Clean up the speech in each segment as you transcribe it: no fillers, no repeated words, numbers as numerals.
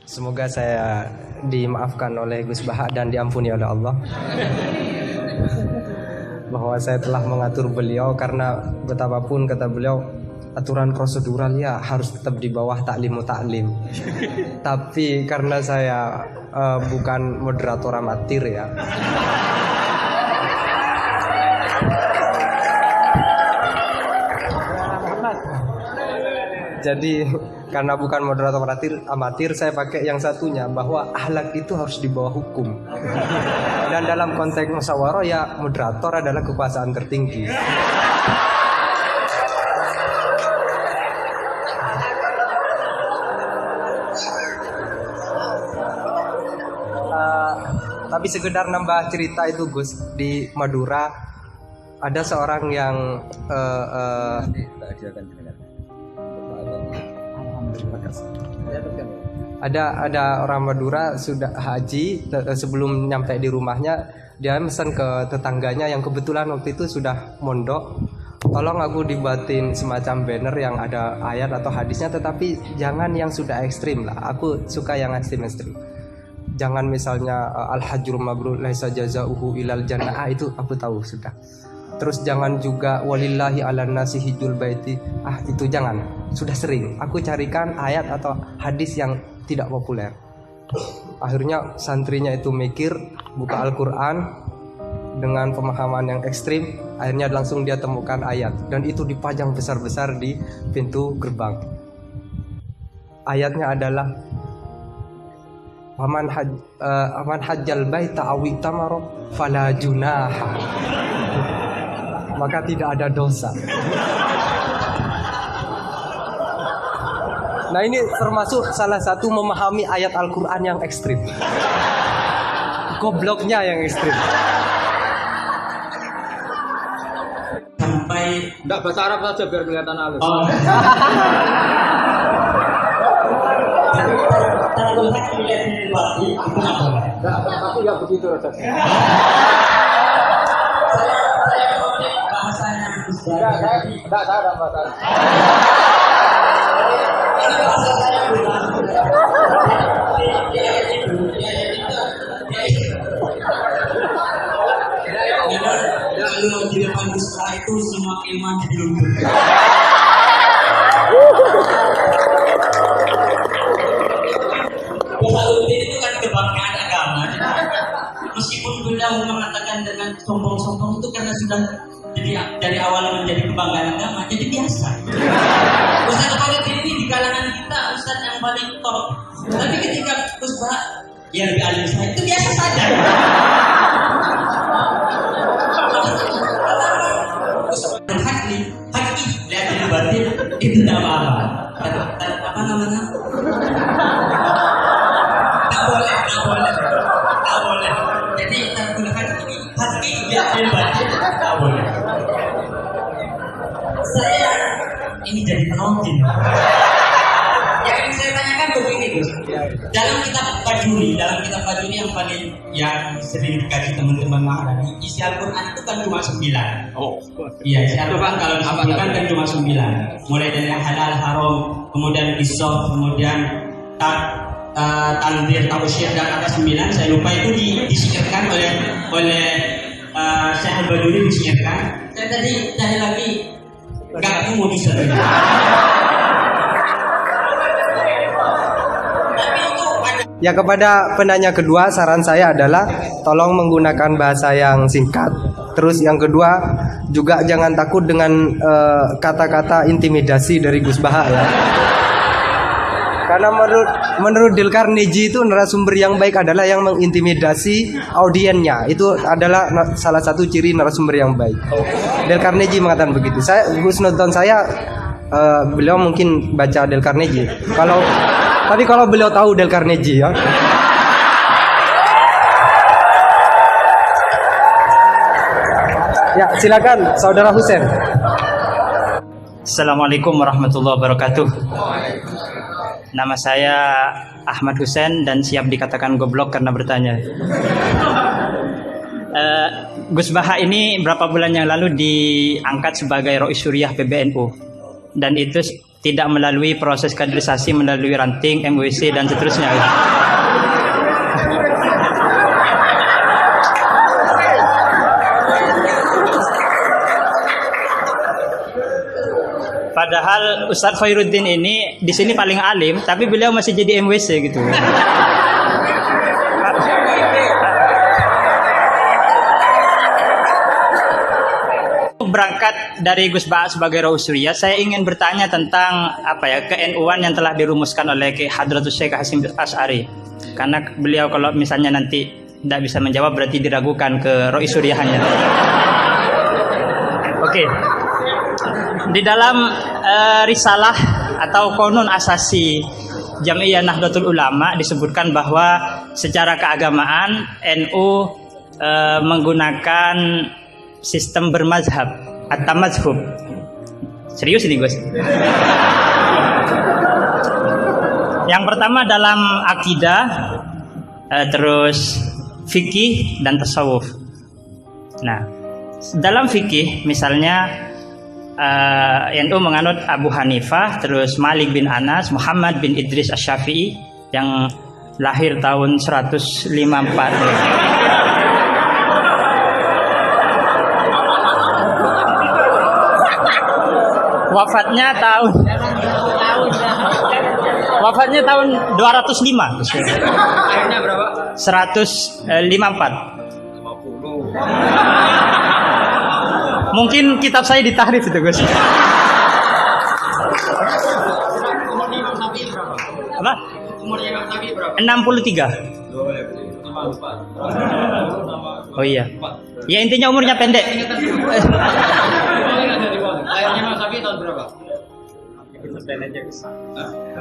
Semoga saya dimaafkan oleh Gus Baha dan diampuni oleh Allah bahwa saya telah mengatur beliau, karena betapapun kata beliau aturan prosedural ya harus tetap di bawah taklimu taklim. Tapi karena saya bukan moderator amatir ya, jadi karena bukan moderator amatir, saya pakai yang satunya, bahwa akhlak itu harus di bawah hukum. Dan dalam konteks musyawarah ya moderator adalah kekuasaan tertinggi. Tapi sekedar nambah cerita itu Gus, di Madura ada seorang yang ada orang Madura sudah haji, sebelum nyampe di rumahnya dia pesan ke tetangganya yang kebetulan waktu itu sudah mondok, tolong aku dibuatin semacam banner yang ada ayat atau hadisnya, tetapi jangan yang sudah ekstrim lah, aku suka yang ekstrim. Jangan misalnya al-hajjul mabrur laisa jazaohu ilal jannah, itu aku tahu sudah. Terus jangan juga walillahi ala nasi hijjul baiti, itu jangan, sudah sering aku carikan ayat atau hadis yang tidak populer. Akhirnya santrinya itu mikir, buka Al-Quran dengan pemahaman yang ekstrim, akhirnya langsung dia temukan ayat, dan itu dipajang besar-besar di pintu gerbang. Ayatnya adalah Waman hajjal baita awi tamaro fala junaha, maka tidak ada dosa. Nah, ini termasuk salah satu memahami ayat Al-Quran yang ekstrim. Gobloknya yang ekstrim. Sampai enggak bahasa Arab saja biar kelihatan halus. oh. Kalau kita lihat di batu, itu nggak boleh. Tapi nggak begitu rasanya. Saya bahasanya Enggak ada bahasa. Ini bahasa saya bukan. Kalau di depan setelah itu semua kalimat jadi luntur. Kohaludin itu kan kebanggaan agama. Meskipun beliau mengatakan dengan sombong-sombong itu karena sudah jadi dari awal menjadi kebanggaan agama, jadi biasa. Ustaz Kohaludin ini di kalangan kita ustaz yang paling top. Tapi ketika Ustaz yang lebih alim saya itu biasa saja. Haki lihat di batin itu tidak apa-apa. Apa namanya? Tak boleh. Jadi tergunakan hati lihat di batin tak boleh. Saya ini jadi penonton. Yang ingin saya tanyakan begini Gus. Dalam kitab Fajuri yang sering dikaji teman-teman Maharani, isi Al-Quran itu kan cuma 9. Oh. Iya, isi Al-Quran kalau disebutkan kan cuma 9. Mulai dari yang halal, haram, kemudian qisas, kemudian tanzir, tausyir, dan ada 9. Saya lupa itu disingkirkan oleh Syekh Al-Bajuri disingkirkan. Saya tadi lagi nggak mau disebut. Ya, kepada penanya kedua, saran saya adalah tolong menggunakan bahasa yang singkat. Terus yang kedua, juga jangan takut dengan kata-kata intimidasi dari Gus Baha ya. Karena menurut Delkarneji itu narasumber yang baik adalah yang mengintimidasi audiennya. Itu adalah salah satu ciri narasumber yang baik. Delkarneji mengatakan begitu. Gus nonton saya, beliau mungkin baca Delkarneji. Tapi kalau beliau tahu Delkarneji ya. Ya, silakan Saudara Husen. Assalamualaikum warahmatullahi wabarakatuh. Nama saya Ahmad Husen dan siap dikatakan goblok karena bertanya. Gus Baha ini berapa bulan yang lalu diangkat sebagai Rois Suriah PBNU, dan itu tidak melalui proses kaderisasi melalui ranting, MWC dan seterusnya. Padahal Ustadz Khairuddin ini di sini paling alim, tapi beliau masih jadi MWC gitu. Berangkat dari Gus Ba sebagai Rausuriyah, saya ingin bertanya tentang ke-NU-an yang telah dirumuskan oleh Hadratus Syekh Hasyim Asy'ari. Karena beliau kalau misalnya nanti tidak bisa menjawab berarti diragukan ke Rausuriyahnya. Oke. Di dalam risalah atau konun asasi Jam'iyah Nahdlatul Ulama disebutkan bahwa secara keagamaan NU menggunakan sistem bermazhab atau mazhub. Serius ini Gus? Yang pertama dalam akidah, terus fikih dan tasawuf. Nah, dalam fikih misalnya NU menganut Abu Hanifah, terus Malik bin Anas, Muhammad bin Idris Asy-Syafi'i yang lahir tahun 154. Wafatnya tahun 205. Akhirnya berapa? 154. Mungkin kitab saya ditahrif itu Gus. Umurnya Imam Syafi'i berapa? Apa? Umurnya Imam Syafi'i berapa? 63. Oh iya. Ya intinya umurnya pendek. Lahirnya Imam Syafi'i tahun berapa?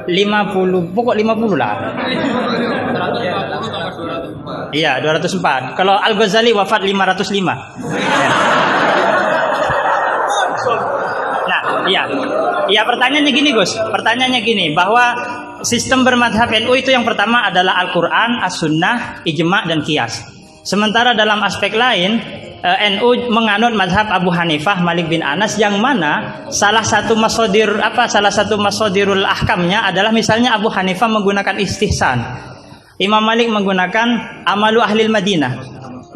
50, pokok 50 lah. 140 tambah 204. Iya, 204. Kalau Al-Ghazali wafat 505. Nah, iya. Ya pertanyaannya gini Gus. Pertanyaannya gini, bahwa sistem bermadhab NU itu yang pertama adalah Al-Quran, As-Sunnah, Ijma' dan Qiyas. Sementara dalam aspek lain NU menganut mazhab Abu Hanifah, Malik bin Anas, yang mana salah satu masadirul ahkamnya adalah misalnya Abu Hanifah menggunakan istihsan, Imam Malik menggunakan amalu ahlil Madinah.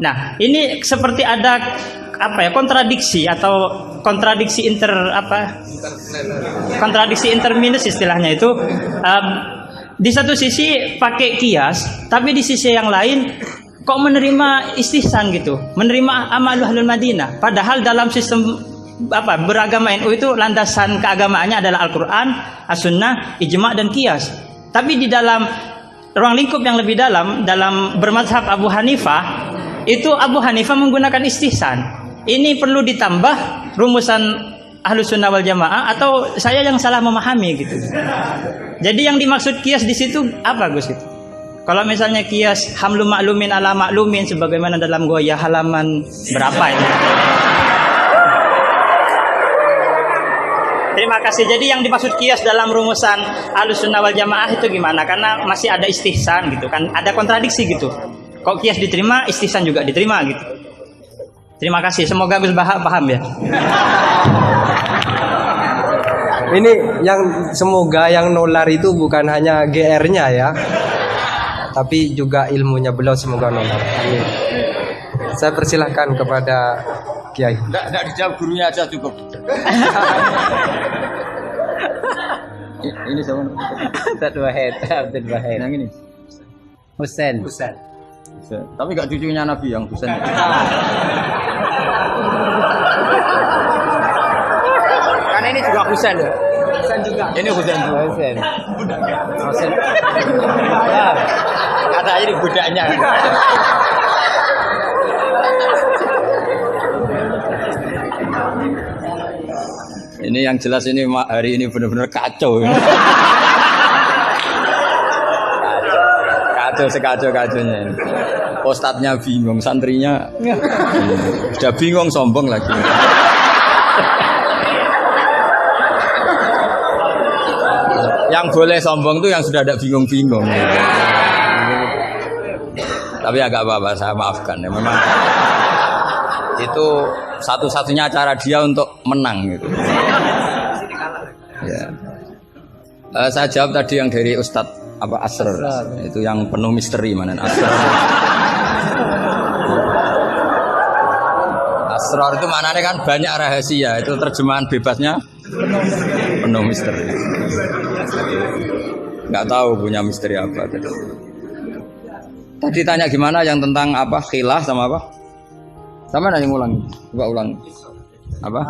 Nah, ini seperti ada kontradiksi atau kontradiksi interminus istilahnya itu. Di satu sisi pakai kias, tapi di sisi yang lain kok menerima istihsan gitu, menerima amalu ahlul Madinah. Padahal dalam sistem beragama NU itu landasan keagamaannya adalah Al-Quran, As-Sunnah, Ijma' dan Qiyas. Tapi di dalam ruang lingkup yang lebih dalam bermazhab Abu Hanifah, itu Abu Hanifah menggunakan istihsan. Ini perlu ditambah rumusan Ahlus Sunnah wal Jamaah, atau saya yang salah memahami gitu. Jadi yang dimaksud Qiyas di situ apa Gus itu? Kalau misalnya Qiyas hamlu maklumin ala maklumin sebagaimana dalam Ghoyah halaman berapa ini? Terima kasih. Jadi yang dimaksud Qiyas dalam rumusan Ahlus Sunnah wal Jamaah itu gimana? Karena masih ada istihsan gitu kan, ada kontradiksi gitu. Kok Qiyas diterima, istihsan juga diterima gitu. Terima kasih. Semoga Gus Bahak paham ya. Ini yang semoga yang nular itu bukan hanya GR-nya ya, tapi juga ilmunya beliau semoga nular. Amin. Saya persilahkan kepada Kiai. Enggak dijawab, gurunya aja cukup. Ini sama Abdul Wahid. yang ini. Husain. Tapi enggak cucunya Nabi yang Husain. Karena ini juga Husain ya. Ini Husain. Husain. Ya. Kata ini budaknya. Ini yang jelas ini hari ini benar-benar kacau. Kacau sekacau-kacaunya ini. Ustadznya bingung, santrinya sudah bingung, sombong lagi. Yang boleh sombong tuh yang sudah ada bingung-bingung. Tapi agak apa-apa, saya maafkan ya. Memang itu satu-satunya cara dia untuk menang gitu. Ya. Saya jawab tadi yang dari Ustadz apa Asrar. Itu yang penuh misteri mana Asrar. Asrar itu maknanya kan banyak rahasia. Itu terjemahan bebasnya penuh misteri. Nggak tahu punya misteri apa tadi. Tadi tanya gimana yang tentang apa khilah sama apa? Sama nanya ulang, coba ulang. Apa?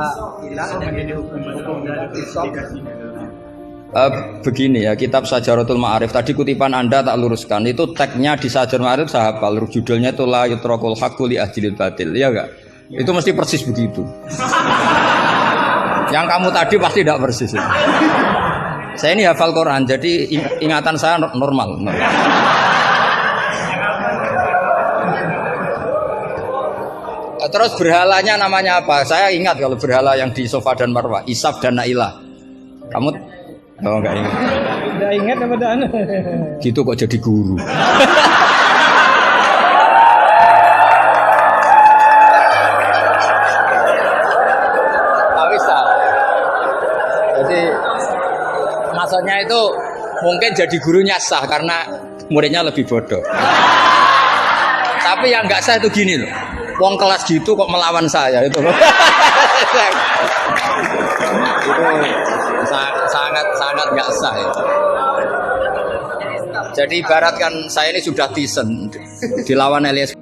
Begini ya, kitab Sajaratul Ma'arif tadi kutipan Anda tak luruskan itu tagnya di Sajaratul Ma'arif saya hafal, judulnya itu la yutrakul haqqu li ajlil batil, ya enggak? Itu mesti persis begitu. Yang kamu tadi pasti tidak persis. Saya ini hafal Quran, jadi ingatan saya normal. Terus berhalanya namanya apa? Saya ingat kalau berhala yang di Sofa dan Marwah, Isaf dan Nailah. Kamu oh enggak ingat? Udah ingat apa dah? Gitu kok jadi guru. Bisa. Jadi maksudnya itu mungkin jadi gurunya sah karena muridnya lebih bodoh. Tapi yang nggak sah itu gini loh. Wong kelas gitu kok melawan saya itu loh. Itu sangat nggak sah ya. Jadi ibaratkan saya ini sudah tisen dilawan Elias